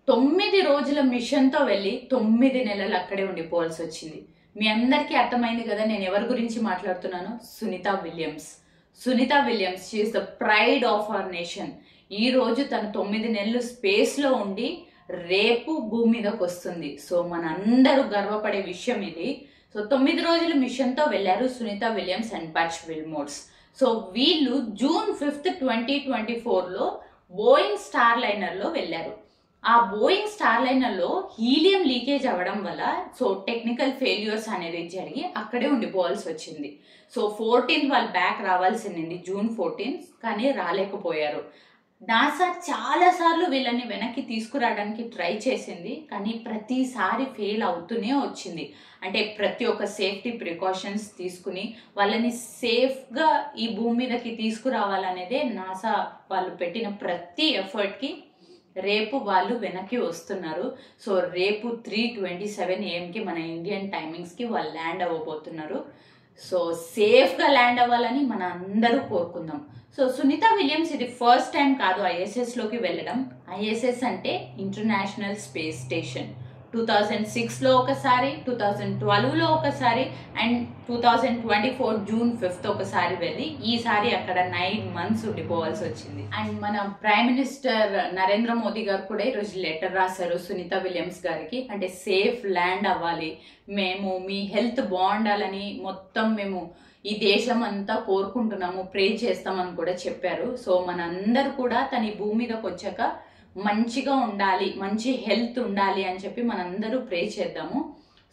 9 రోజుల మిషన్తో వెళ్ళి 9 నెలలు అక్కడే ఉండిపోవాల్సి వచ్చింది. మీ అందరికీ అర్థమైంది కదా నేను ఎవరి గురించి మాట్లాడుతున్నాను? Sunita Williams. Sunita Williams, she is the pride of our nation. ఈ రోజు తను 9 నెలలు స్పేస్లో ఉండి రేపు భూమి మీదకి వస్తుంది. సో మనందరూ గర్వపడే విషయం ఇది. సో 9 రోజుల మిషన్తో వెళ్ళారు Sunita Williams and Butch Wilmore's. So వీళ్ళు June 5, 2024లో బోయింగ్ స్టార్ లైనర్లో వెళ్ళారు. ఆ బోయింగ్ స్టార్ లైనర్లో హీలియం లీకేజ్ అవ్వడం వల్ల సో టెక్నికల్ ఫెయిల్యూర్స్ అనేది జరిగి అక్కడే ఉండిపోవాల్సి వచ్చింది. సో 14th వాళ్ళు బ్యాక్ రావాల్సింది, June 14th, కానీ రాలేకపోయారు. నాసా చాలాసార్లు వీళ్ళని వెనక్కి తీసుకురావడానికి ట్రై చేసింది, కానీ ప్రతిసారి ఫెయిల్ అవుతూనే వచ్చింది. అంటే ప్రతి ఒక్క సేఫ్టీ ప్రికాషన్స్ తీసుకుని వాళ్ళని సేఫ్గా ఈ భూమి మీదకి తీసుకురావాలనేదే నాసా వాళ్ళు పెట్టిన ప్రతి ఎఫర్ట్కి రేపు వాళ్ళు వెనక్కి వస్తున్నారు. సో రేపు 3:27 AM మన ఇండియన్ టైమింగ్స్కి వాళ్ళు ల్యాండ్ అవ్వబోతున్నారు. సో సేఫ్గా ల్యాండ్ అవ్వాలని మన అందరూ కోరుకుందాం. సో సునీత విలియమ్స్ ఇది ఫస్ట్ టైం కాదు ఐఎస్ఎస్లోకి వెళ్ళడం. ఐఎస్ఎస్ అంటే ఇంటర్నేషనల్ స్పేస్ స్టేషన్. 2006లో ఒకసారి, 2012లో ఒకసారి అండ్ 2024 June 5 ఒకసారి వెళ్ళి ఈసారి అక్కడ 9 months ఉండిపోవాల్సి వచ్చింది. అండ్ మన ప్రైమ్ మినిస్టర్ నరేంద్ర మోదీ గారు కూడా ఈరోజు లెటర్ రాశారు సునీత విలియమ్స్ గారికి. అంటే సేఫ్ ల్యాండ్ అవ్వాలి, మేము మీ హెల్త్ బాగుండాలని మొత్తం మేము ఈ దేశం అంతా కోరుకుంటున్నాము, ప్రే చేస్తామని కూడా చెప్పారు. సో మనందరూ కూడా తన ఈ భూమి మీదకి వచ్చాక మంచిగా ఉండాలి, మంచి హెల్త్ ఉండాలి అని చెప్పి మనందరూ ప్రే చేద్దాము.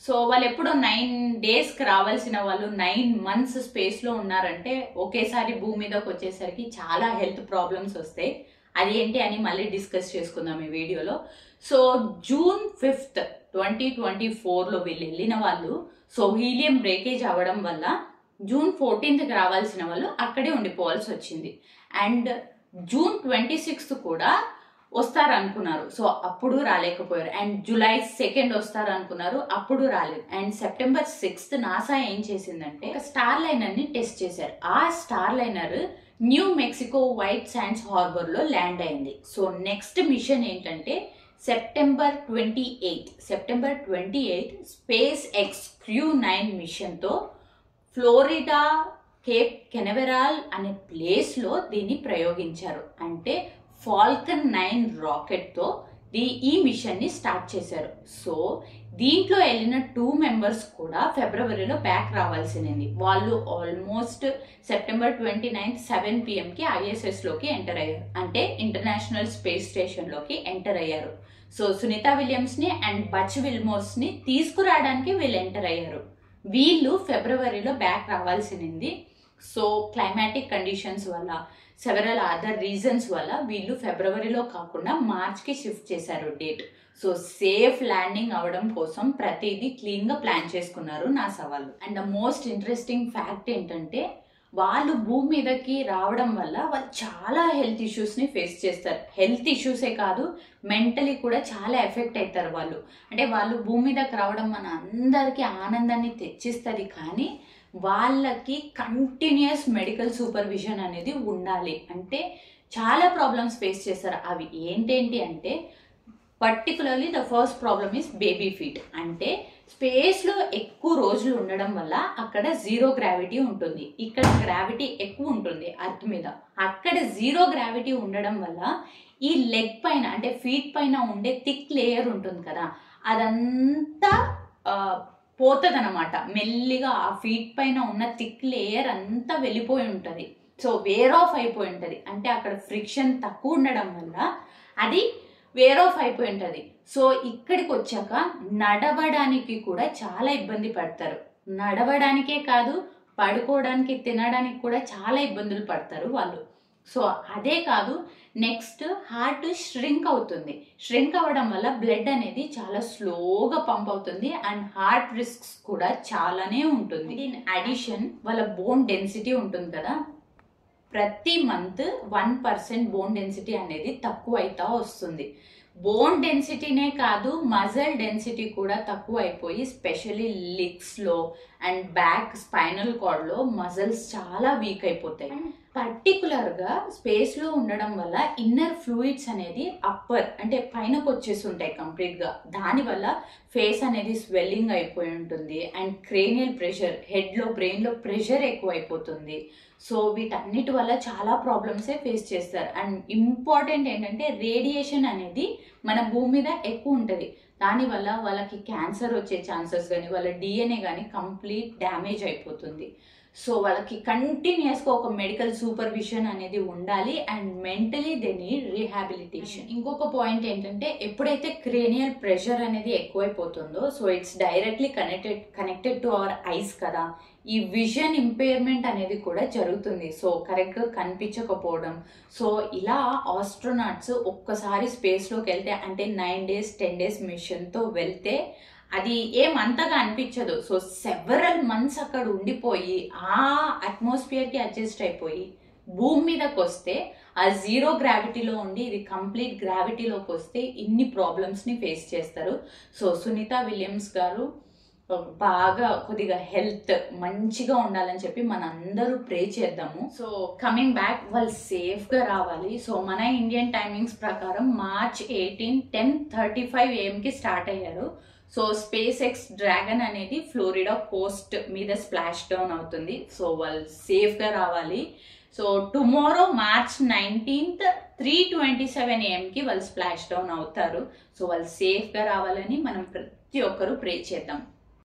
సో వాళ్ళు ఎప్పుడో 9 daysకి రావాల్సిన వాళ్ళు 9 months స్పేస్లో ఉన్నారంటే ఒకేసారి భూమి మీదకి వచ్చేసరికి చాలా హెల్త్ ప్రాబ్లమ్స్ వస్తాయి. అది ఏంటి అని మళ్ళీ డిస్కస్ చేసుకుందాం ఈ వీడియోలో. సో June 5, 2024లో వీళ్ళు వెళ్ళిన వాళ్ళు సో హీలియం బ్రేకేజ్ అవ్వడం వల్ల June 14కి రావాల్సిన వాళ్ళు అక్కడే ఉండిపోవాల్సి వచ్చింది. అండ్ June 26 కూడా వస్తారనుకున్నారు, సో అప్పుడు రాలేకపోయారు. అండ్ July 2 వస్తారనుకున్నారు, అప్పుడు రాలేదు. అండ్ September 6 నాసా ఏం చేసిందంటే ఒక స్టార్ లైనర్ని టెస్ట్ చేశారు. ఆ Starliner New Mexico White Sands హార్బర్లో ల్యాండ్ అయింది. సో నెక్స్ట్ మిషన్ ఏంటంటే September 28 స్పేస్ ఎక్స్ Crew-9 మిషన్తో ఫ్లోరిడా కేప్ కెనవెరాల్ అనే ప్లేస్లో దీన్ని ప్రయోగించారు. అంటే ఫాల్కన్ 9 రాకెట్తో ఈ మిషన్ని స్టార్ట్ చేశారు. సో దీంట్లో వెళ్ళిన 2 members కూడా ఫిబ్రవరిలో బ్యాక్ రావాల్సింది. వాళ్ళు ఆల్మోస్ట్ September 29 7 PM ఐఎస్ఎస్లోకి ఎంటర్ అయ్యారు, అంటే ఇంటర్నేషనల్ స్పేస్ స్టేషన్లోకి ఎంటర్ అయ్యారు. సో సునీత విలియమ్స్ని అండ్ బచ్ విల్మోర్స్ని తీసుకురావడానికి వీళ్ళు ఎంటర్ అయ్యారు. వీళ్ళు ఫిబ్రవరిలో బ్యాక్ రావాల్సింది. సో క్లైమాటిక్ కండిషన్స్ వల్ల సెవెరల్ అదర్ రీజన్స్ వల్ల వీళ్ళు ఫిబ్రవరిలో కాకుండా మార్చ్కి షిఫ్ట్ చేశారు డేట్. సో సేఫ్ ల్యాండింగ్ అవడం కోసం ప్రతిదీ క్లీన్గా ప్లాన్ చేసుకున్నారు నాసా వాళ్ళు. And the most interesting fact ఏంటంటే వాళ్ళు భూమి మీదకి రావడం వల్ల వాళ్ళు చాలా హెల్త్ ఇష్యూస్ని ఫేస్ చేస్తారు. హెల్త్ ఇష్యూసే కాదు, మెంటలీ కూడా చాలా ఎఫెక్ట్ అవుతారు వాళ్ళు. అంటే వాళ్ళు భూమి మీదకి రావడం మన అందరికీ ఆనందాన్ని తెచ్చిస్తుంది, కానీ వాళ్ళకి కంటిన్యూస్ మెడికల్ సూపర్విజన్ అనేది ఉండాలి. అంటే చాలా ప్రాబ్లమ్స్ ఫేస్ చేస్తారు. అవి ఏంటేంటి అంటే particularly the first problem is baby feet. అంటే స్పేస్లో ఎక్కువ రోజులు ఉండడం వల్ల అక్కడ 0 gravity ఉంటుంది, ఇక్కడ గ్రావిటీ ఎక్కువ ఉంటుంది అర్త్ మీద. అక్కడ 0 gravity ఉండడం వల్ల ఈ లెగ్ పైన అంటే ఫీట్ పైన ఉండే థిక్ లేయర్ ఉంటుంది కదా, అదంతా పోతుంది అనమాట. మెల్లిగా ఆ ఫీట్ పైన ఉన్న థిక్ లేయర్ అంతా వెళ్ళిపోయి ఉంటుంది. సో వేర్ ఆఫ్ అయిపోయి ఉంటుంది. అంటే అక్కడ ఫ్రిక్షన్ తక్కువ ఉండడం వల్ల అది వేర్ ఆఫ్ అయిపోయి ఉంటుంది. సో ఇక్కడికి వచ్చాక నడవడానికి కూడా చాలా ఇబ్బంది పడతారు. నడవడానికే కాదు, పడుకోవడానికి, తినడానికి కూడా చాలా ఇబ్బందులు పడతారు వాళ్ళు. సో అదే కాదు, నెక్స్ట్ హార్ట్ ష్రింక్ అవుతుంది. ష్రింక్ అవ్వడం వల్ల బ్లడ్ అనేది చాలా స్లోగా పంప్ అవుతుంది అండ్ హార్ట్ రిస్క్స్ కూడా చాలానే ఉంటుంది. ఇన్ అడిషన్ వాళ్ళ బోన్ డెన్సిటీ ఉంటుంది కదా, ప్రతి మంత్ 1% బోన్ డెన్సిటీ అనేది తక్కువ అవుతా వస్తుంది. బోన్ డెన్సిటీనే కాదు, మజిల్ డెన్సిటీ కూడా తక్కువ అయిపోయి స్పెషల్లీ లిగ్స్లో అండ్ బ్యాక్ స్పైనల్ కార్డ్లో మజిల్స్ చాలా వీక్ అయిపోతాయి. పర్టికులర్ గా స్పేస్ లో ఉండడం వల్ల ఇన్నర్ ఫ్లూయిడ్స్ అనేది అప్పర్ అంటే పైనకు వచ్చేసి ఉంటాయి కంప్లీట్ గా. దాని వల్ల ఫేస్ అనేది స్వెల్లింగ్ అయిపోయి ఉంటుంది అండ్ క్రేనియల్ ప్రెషర్, హెడ్ లో బ్రెయిన్ లో ప్రెషర్ ఎక్కువ అయిపోతుంది. సో వీటన్నిటి వల్ల చాలా ప్రాబ్లమ్సే ఫేస్ చేస్తారు. అండ్ ఇంపార్టెంట్ ఏంటంటే రేడియేషన్ అనేది మన భూమి మీద ఎక్కువ ఉంటుంది. దానివల్ల వాళ్ళకి క్యాన్సర్ వచ్చే ఛాన్సెస్ కానీ వాళ్ళ డిఎన్ఏ కానీ కంప్లీట్ డ్యామేజ్ అయిపోతుంది. సో వాళ్ళకి కంటిన్యూస్గా ఒక మెడికల్ సూపర్విజన్ అనేది ఉండాలి and mentally they need rehabilitation. ఇంకొక పాయింట్ ఏంటంటే ఎప్పుడైతే క్రేనియల్ ప్రెషర్ అనేది ఎక్కువైపోతుందో సో ఇట్స్ డైరెక్ట్లీ కనెక్టెడ్ టు అవర్ ఐస్ కదా, ఈ విజన్ ఇంపైర్మెంట్ అనేది కూడా జరుగుతుంది. సో కరెక్ట్గా కనిపించకపోవడం. సో ఇలా ఆస్ట్రోనాట్స్ ఒక్కసారి స్పేస్లోకి వెళ్తే అంటే 9 days 10 days మిషన్తో వెళ్తే అది ఏమంతగా అనిపించదు. సో సెవరల్ మంత్స్ అక్కడ ఉండిపోయి ఆ అట్మాస్ఫియర్కి అడ్జస్ట్ అయిపోయి భూమి మీదకి వస్తే ఆ జీరో గ్రావిటీలో ఉండి ఇది కంప్లీట్ గ్రావిటీలోకి వస్తే ఇన్ని ప్రాబ్లమ్స్ని ఫేస్ చేస్తారు. సో సునీత విలియమ్స్ గారు బాగా కొద్దిగా హెల్త్ మంచిగా ఉండాలని చెప్పి మనందరూ ప్రే చేద్దాము. సో కమింగ్ బ్యాక్, వాళ్ళు సేఫ్గా రావాలి. సో మన ఇండియన్ టైమింగ్స్ ప్రకారం March 18 10:35 AM స్టార్ట్ అయ్యారు. సో స్పేస్ ఎక్స్ డ్రాగన్ అనేది ఫ్లోరిడా కోస్ట్ మీద స్ప్లాష్ డౌన్ అవుతుంది. సో వాళ్ళు సేఫ్గా రావాలి. సో టుమారో March 19 3:27 AM వాళ్ళు స్ప్లాష్ డౌన్ అవుతారు. సో వాళ్ళు సేఫ్గా రావాలని మనం ప్రతి ఒక్కరూ ప్రే చేద్దాం.